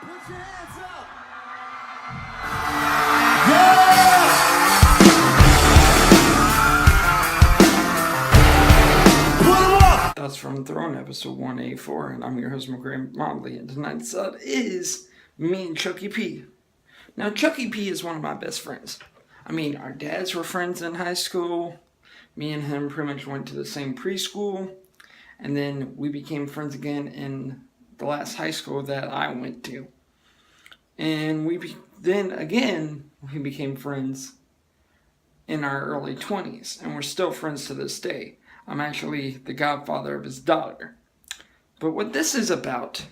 Put your hands up. Yeah! Put 'em up. That's from Throne, episode 184, and I'm your host, McGray Motley, and tonight's sub is me and Chucky P. Now, Chucky P is one of my best friends. I mean, our dads were friends in high school. Me and him pretty much went to the same preschool, and then we became friends again in the last high school that I went to. And then again, we became friends in our early 20s, and we're still friends to this day. I'm actually the godfather of his daughter. But what this is about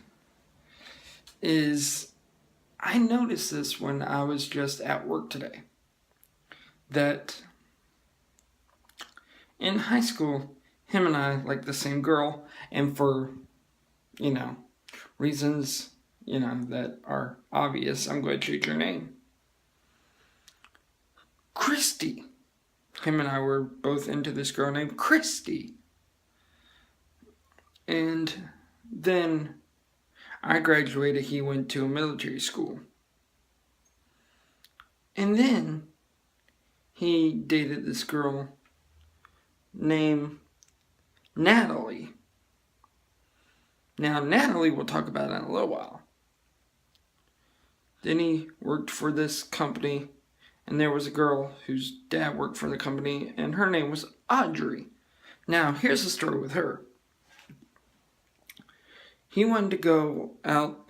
is I noticed this when I was just at work today. That in high school, him and I liked the same girl, and for, reasons, that are obvious, I'm going to change her name. Christy. Him and I were both into this girl named Christy. And then I graduated, he went to a military school. And then he dated this girl named Natalie. Now, Natalie we'll talk about in a little while. Then he worked for this company, and there was a girl whose dad worked for the company, and her name was Audrey. Now, here's the story with her. He wanted to go out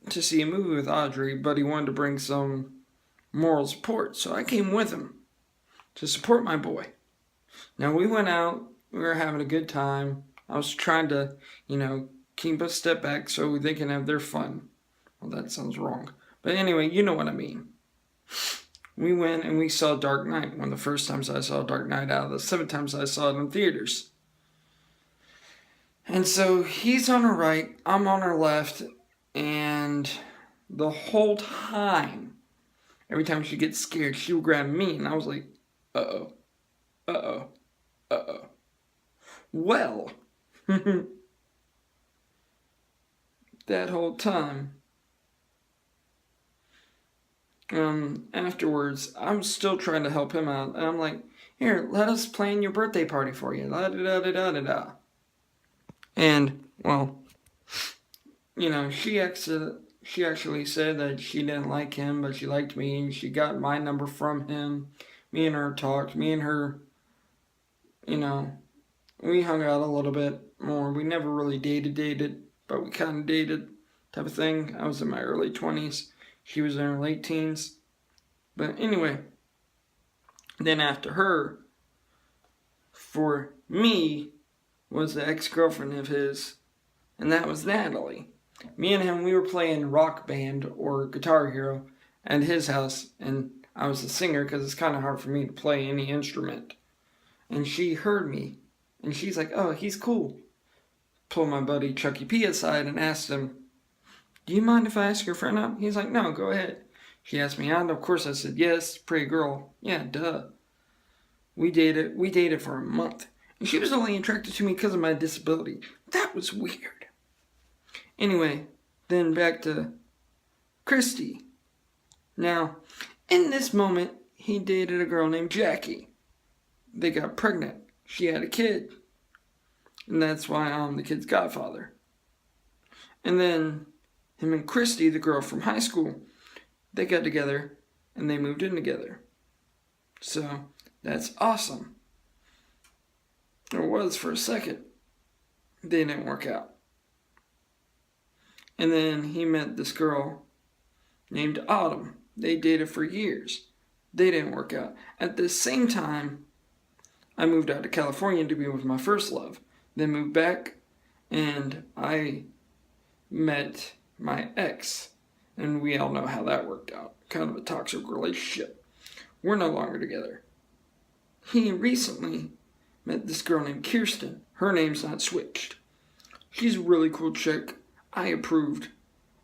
to see a movie with Audrey, but he wanted to bring some moral support, so I came with him to support my boy. Now, we went out, we were having a good time. I was trying to, keep a step back so they can have their fun. Well, that sounds wrong. But anyway, you know what I mean. We went and we saw Dark Knight. One of the first times I saw Dark Knight out of the 7 times I saw it in theaters. And so he's on her right, I'm on her left, and the whole time, every time she gets scared, she would grab me, and I was like, uh-oh, uh-oh, uh-oh. Well, that whole time, afterwards, I'm still trying to help him out, and I'm like, here, let us plan your birthday party for you, la-da-da-da-da-da-da. And, well, she actually said that she didn't like him, but she liked me, and she got my number from him. Me and her talked, me and her, we hung out a little bit more. We never really dated, but we kind of dated type of thing. I was in my early 20s. She was in her late teens. But anyway, then after her, for me, was the ex-girlfriend of his, and that was Natalie. Me and him, we were playing Rock Band or Guitar Hero at his house, and I was a singer because it's kind of hard for me to play any instrument. And she heard me, and she's like, oh, he's cool. Pulled my buddy Chucky P aside and asked him, do you mind if I ask your friend out? He's like, no, go ahead. She asked me out, and of course I said, yes, pretty girl. Yeah, duh. We dated for a month. And she was only attracted to me because of my disability. That was weird. Anyway, then back to Christy. Now, in this moment, he dated a girl named Jackie. They got pregnant. She had a kid. And that's why I'm the kid's godfather. And then him and Christy, the girl from high school, they got together and they moved in together. So, that's awesome. It was for a second. They didn't work out. And then he met this girl named Autumn. They dated for years. They didn't work out. At the same time, I moved out to California to be with my first love. Then moved back, and I met my ex. And we all know how that worked out. Kind of a toxic relationship. We're no longer together. He recently met this girl named Kirsten. Her name's not switched. She's a really cool chick. I approved.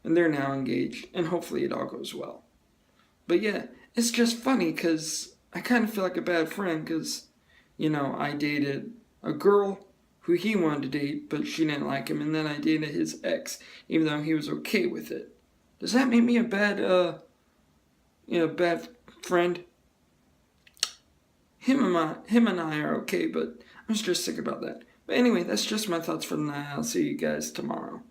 And they're now engaged. And hopefully it all goes well. But yeah, it's just funny because I kind of feel like a bad friend because, I dated a girl who he wanted to date, but she didn't like him, and then I dated his ex, even though he was okay with it. Does that make me a bad, bad friend? Him and I are okay, but I'm just sick about that. But anyway, that's just my thoughts for the night. I'll see you guys tomorrow.